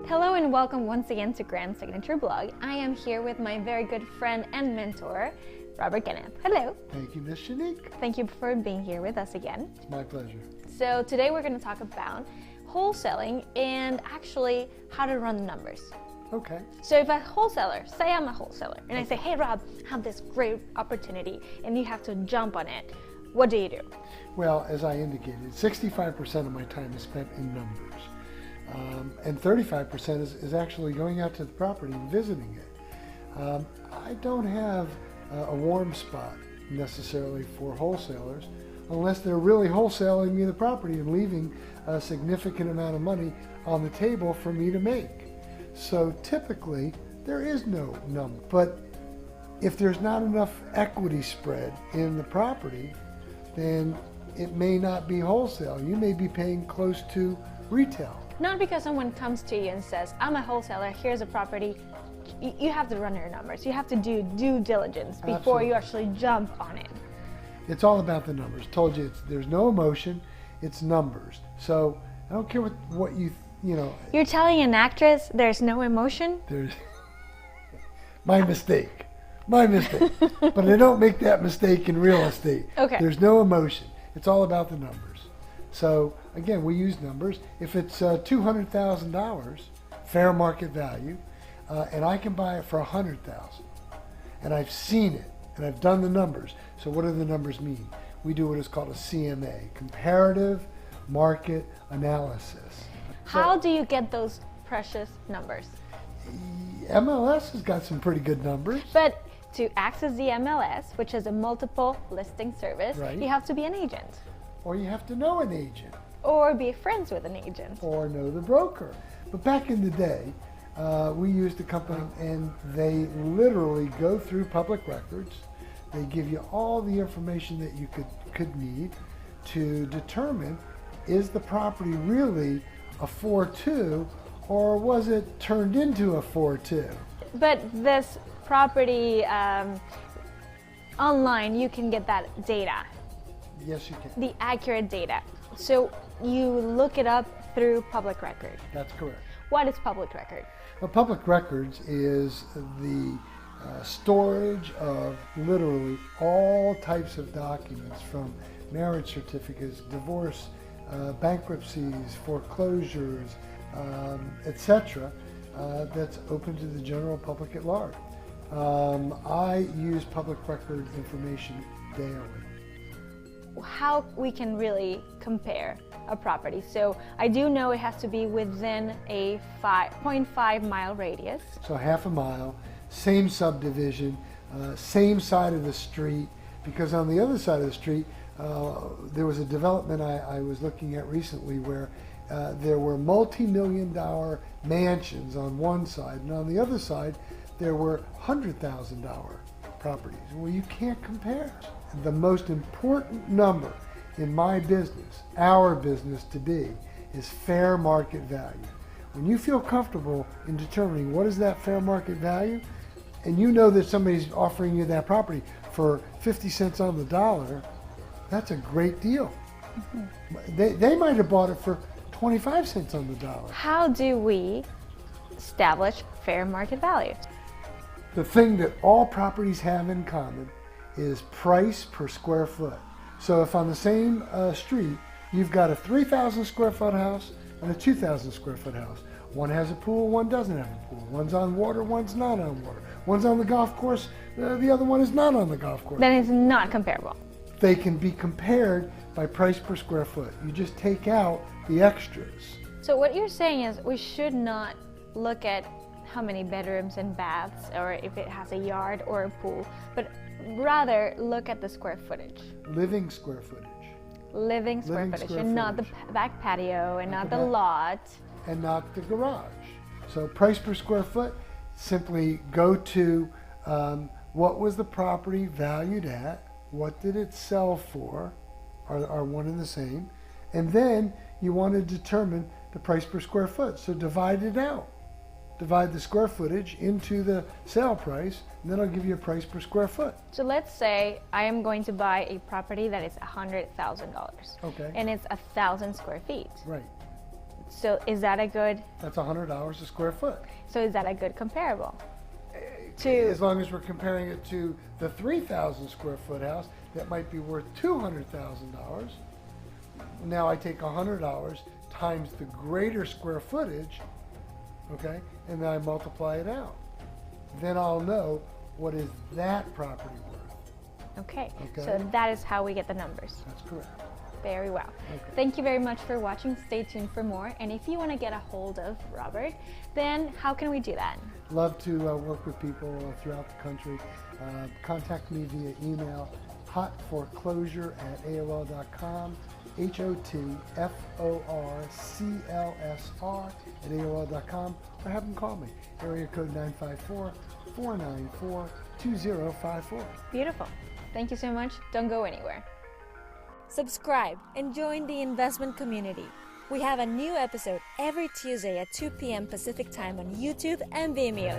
Hello and welcome once again to Grand Signature Blog. I am here with my very good friend and mentor, Robert Kenneth. Hello. Thank you, Miss Shanique. Thank you for being here with us again. It's my pleasure. So today we're going to talk about wholesaling and actually how to run the numbers. Okay. So if a wholesaler, say I'm a wholesaler, and I say, hey Rob, I have this great opportunity and you have to jump on it, what do? Well, as I indicated, 65% of my time is spent in numbers. And 35% is actually going out to the property and visiting it. I don't have a warm spot necessarily for wholesalers unless they're really wholesaling me the property and leaving a significant amount of money on the table for me to make. So typically there is no number. But if there's not enough equity spread in the property, then it may not be wholesale. You may be paying close to retail. Not because someone comes to you and says, I'm a wholesaler, here's a property. You have to run your numbers. You have to do due diligence before Absolutely. You actually jump on it. It's all about the numbers. Told you, there's no emotion, it's numbers. So I don't care what you know. You're telling an actress there's no emotion? There's my mistake. But I don't make that mistake in real estate. Okay. There's no emotion. It's all about the numbers. So again, we use numbers. If it's $200,000 fair market value, and I can buy it for $100,000, and I've seen it, and I've done the numbers. So what do the numbers mean? We do what is called a CMA, comparative market analysis. How do you get those precious numbers? MLS has got some pretty good numbers. But to access the MLS, which is a multiple listing service, Right. You have to be an agent. Or you have to know an agent. Or be friends with an agent. Or know the broker. But back in the day, we used a company and they literally go through public records. They give you all the information that you could need to determine, is the property really a 4-2 or was it turned into a 4-2? But this property online, you can get that data. Yes, you can. The accurate data. So you look it up through public record. That's correct. What is public record? Well, public records is the storage of literally all types of documents, from marriage certificates, divorce, bankruptcies, foreclosures, etc., that's open to the general public at large. I use public record information daily. How we can really compare a property. So I do know it has to be within a 0.5 mile radius. So half a mile, same subdivision, same side of the street, because on the other side of the street, there was a development I was looking at recently where there were multi-million-dollar mansions on one side, and on the other side, there were $100,000 properties. Well, you can't compare. The most important number in my business, our business to be, is fair market value. When you feel comfortable in determining what is that fair market value, and you know that somebody's offering you that property for 50 cents on the dollar, that's a great deal. Mm-hmm. They might have bought it for 25 cents on the dollar. How do we establish fair market value? The thing that all properties have in common is price per square foot. So if on the same street, you've got a 3,000 square foot house and a 2,000 square foot house. One has a pool, one doesn't have a pool. One's on water, one's not on water. One's on the golf course, the other one is not on the golf course. Then it's not comparable. They can be compared by price per square foot. You just take out the extras. So what you're saying is we should not look at how many bedrooms and baths, or if it has a yard or a pool, but rather look at the square footage. Living square footage. Living square footage, and not the back patio, and not the lot. And not the garage. So price per square foot, simply go to what was the property valued at, what did it sell for, are one and the same, and then you want to determine the price per square foot. So divide it out. Divide the square footage into the sale price, and then I'll give you a price per square foot. So let's say I am going to buy a property that is $100,000. Okay. And it's 1,000 square feet. Right. So is that a good? That's $100 a square foot. So is that a good comparable? As long as we're comparing it to the 3,000 square foot house that might be worth $200,000. Now I take $100 times the greater square footage, okay, and then I multiply it out. Then I'll know what is that property worth. Okay. Okay. So that is how we get the numbers. That's correct. Very well. Okay. Thank you very much for watching. Stay tuned for more. And if you want to get a hold of Robert, then how can we do that? Love to work with people throughout the country. Contact me via email, hotforclosure@aol.com, HOTFORCLSR@aol.com, or have them call me. Area code 954-494-2054. Beautiful. Thank you so much. Don't go anywhere. Subscribe and join the investment community. We have a new episode every Tuesday at 2 p.m. Pacific Time on YouTube and Vimeo.